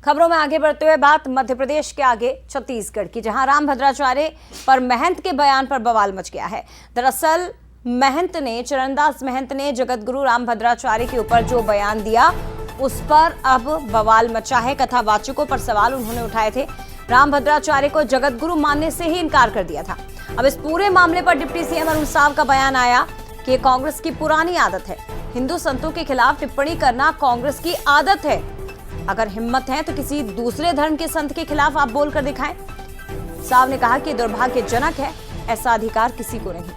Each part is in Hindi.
खबरों में आगे बढ़ते हुए बात मध्य प्रदेश के आगे छत्तीसगढ़ की, जहां राम भद्राचार्य पर महंत के बयान पर बवाल मच गया है। दरअसल चरणदास महंत ने जगतगुरु राम भद्राचार्य के ऊपर जो बयान दिया उस पर अब बवाल मचा है। कथावाचकों पर सवाल उन्होंने उठाए थे। राम भद्राचार्य को जगतगुरु मानने से ही इनकार कर दिया था। अब इस पूरे मामले पर डिप्टी सीएम अरुण साव का बयान आया कि ये कांग्रेस की पुरानी आदत है। हिंदू संतों के खिलाफ टिप्पणी करना कांग्रेस की आदत है। अगर हिम्मत है तो किसी दूसरे धर्म के संत के खिलाफ आप बोलकर दिखाएं। साव ने कहा कि दुर्भाग्यजनक है, ऐसा अधिकार किसी को नहीं।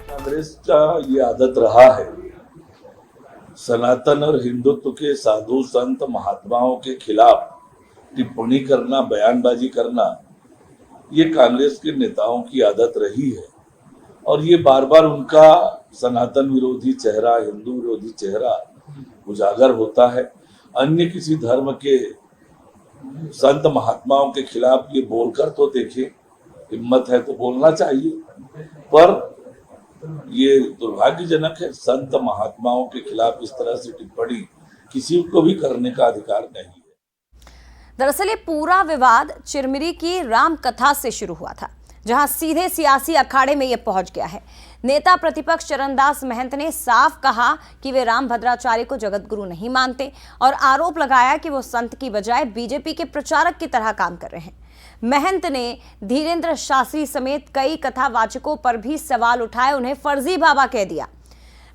कांग्रेस का ये आदत रहा है सनातन और हिंदुत्व के साधु संत महात्माओं के खिलाफ टिप्पणी करना, बयानबाजी करना, ये कांग्रेस के नेताओं की आदत रही है। और ये बार बार उनका सनातन विरोधी चेहरा, हिंदू विरोधी चेहरा उजागर होता है। अन्य किसी धर्म के संत महात्माओं के खिलाफ ये बोलकर तो देखिए, हिम्मत है तो बोलना चाहिए। पर ये दुर्भाग्यजनक है, संत महात्माओं के खिलाफ इस तरह से टिप्पणी किसी को भी करने का अधिकार नहीं है। दरअसल ये पूरा विवाद चिरमिरी की राम कथा से शुरू हुआ था, जहां सीधे सियासी अखाड़े में ये पहुंच गया है। नेता प्रतिपक्ष चरणदास महंत ने साफ कहा कि वे राम भद्राचार्य को जगतगुरु नहीं मानते और आरोप लगाया कि वो संत की बजाय बीजेपी के प्रचारक की तरह काम कर रहे हैं। महंत ने धीरेन्द्र शास्त्री समेत कई कथावाचकों पर भी सवाल उठाए, उन्हें फर्जी बाबा कह दिया।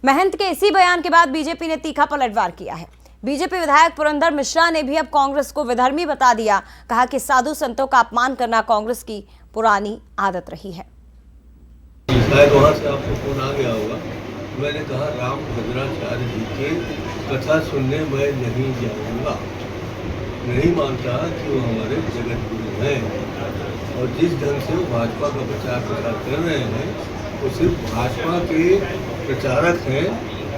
महंत के इसी बयान के बाद बीजेपी ने तीखा पलटवार किया है। बीजेपी विधायक पुरंदर मिश्रा ने भी अब कांग्रेस को विधर्मी बता दिया। कहा कि साधु संतों का अपमान करना कांग्रेस की पुरानी आदत रही है। शायद वहाँ से आपको फोन आ गया होगा। मैंने कहा राम भद्राचार्य जी के कथा सुनने मैं नहीं जाऊँगा, नहीं मानता कि वो हमारे जगत गुरु हैं। और जिस ढंग से वो भाजपा का प्रचार कर रहे हैं, वो सिर्फ भाजपा के प्रचारक हैं,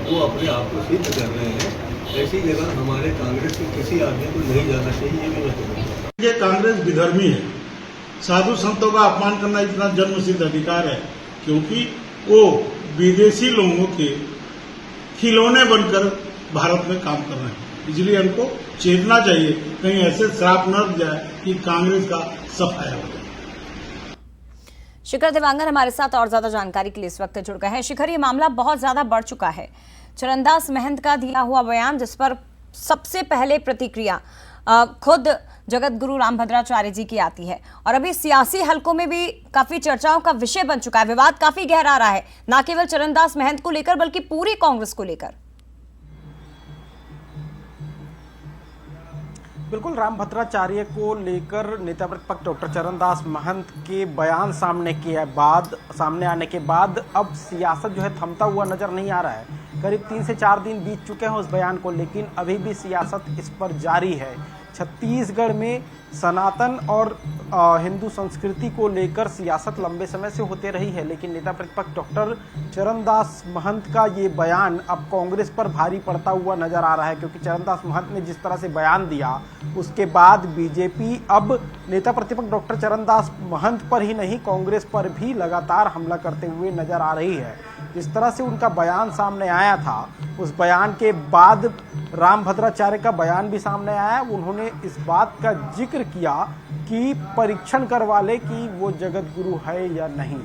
वो अपने आप को सिद्ध कर रहे हैं। ऐसी जगह हमारे कांग्रेस के किसी आदमी को नहीं जाना चाहिए, ये भी मैं कहूँगा। ये कांग्रेस विधर्मी है। साधु संतों का अपमान करना इतना जन्मसिद्ध अधिकार है, क्योंकि वो विदेशी लोगों के खिलौने बनकर भारत में काम कर रहे हैं। इसलिए उनको चेतना चाहिए, कहीं ऐसे श्राप न जाए कि कांग्रेस का सफाया हो जाए। शिखर देवांगन हमारे साथ और ज्यादा जानकारी के लिए इस वक्त जुड़ गए हैं। शिखर, ये मामला बहुत ज्यादा बढ़ चुका है। चरणदास महंत का दिया हुआ बयान, जिस पर सबसे पहले प्रतिक्रिया खुद जगतगुरु राम भद्राचार्य जी की आती है, और अभी सियासी हलकों में भी काफी चर्चाओं का विषय बन चुका है। विवाद काफी गहरा रहा है, न केवल चरणदास महंत को लेकर बल्कि पूरी कांग्रेस को लेकर। बिल्कुल, राम भद्राचार्य को लेकर नेता प्रतिपक्ष डॉक्टर चरणदास महंत के बयान सामने आने के बाद अब सियासत जो है थमता हुआ नजर नहीं आ रहा है। करीब 3 से 4 दिन बीत चुके हैं उस बयान को, लेकिन अभी भी सियासत इस पर जारी है। छत्तीसगढ़ में सनातन और हिंदू संस्कृति को लेकर सियासत लंबे समय से होते रही है, लेकिन नेता प्रतिपक्ष डॉक्टर चरणदास महंत का ये बयान अब कांग्रेस पर भारी पड़ता हुआ नजर आ रहा है, क्योंकि चरणदास महंत ने जिस तरह से बयान दिया उसके बाद बीजेपी अब नेता प्रतिपक्ष डॉक्टर चरणदास महंत पर ही नहीं, कांग्रेस पर भी लगातार हमला करते हुए नजर आ रही है। जिस तरह से उनका बयान सामने आया था, उस बयान के बाद राम भद्राचार्य का बयान भी सामने आया। उन्होंने इस बात का जिक्र किया कि परीक्षण करवा ले कि वो जगत गुरु है या नहीं।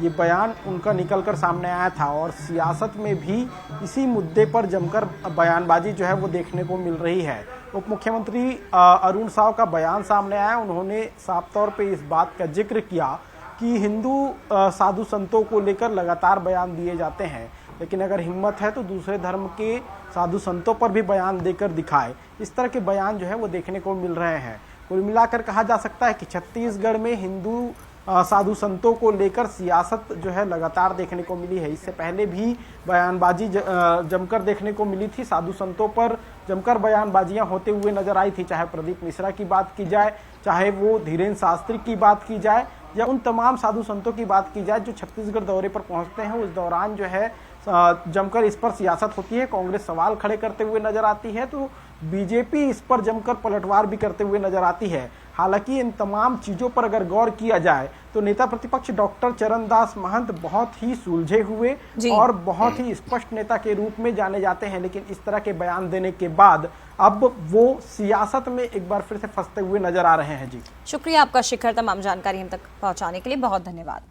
ये बयान उनका निकलकर सामने आया था और सियासत में भी इसी मुद्दे पर जमकर बयानबाजी जो है वो देखने को मिल रही है। उप मुख्यमंत्री अरुण साव का बयान सामने आया। उन्होंने साफ तौर पे इस बात का जिक्र किया कि हिंदू साधु संतों को लेकर लगातार बयान दिए जाते हैं, लेकिन अगर हिम्मत है तो दूसरे धर्म के साधु संतों पर भी बयान देकर दिखाए। इस तरह के बयान जो है वो देखने को मिल रहे हैं। कुल मिलाकर कहा जा सकता है कि छत्तीसगढ़ में हिंदू साधु संतों को लेकर सियासत जो है लगातार देखने को मिली है। इससे पहले भी बयानबाजी जमकर देखने को मिली थी। साधु संतों पर जमकर बयानबाजियां होते हुए नजर आई थी, चाहे प्रदीप मिश्रा की बात की जाए, चाहे वो धीरेन्द्र शास्त्री की बात की जाए, या उन तमाम साधु संतों की बात की जाए जो छत्तीसगढ़ दौरे पर पहुंचते हैं। उस दौरान जो है जमकर इस पर सियासत होती है। कांग्रेस सवाल खड़े करते हुए नजर आती है, तो बीजेपी इस पर जमकर पलटवार भी करते हुए नजर आती है। हालांकि इन तमाम चीज़ों पर अगर गौर किया जाए तो नेता प्रतिपक्ष डॉक्टर चरणदास महंत बहुत ही सुलझे हुए जी। और बहुत ही स्पष्ट नेता के रूप में जाने जाते हैं, लेकिन इस तरह के बयान देने के बाद अब वो सियासत में एक बार फिर से फंसते हुए नजर आ रहे हैं। जी शुक्रिया आपका शिखर, तमाम जानकारी हम तक पहुंचाने के लिए बहुत धन्यवाद।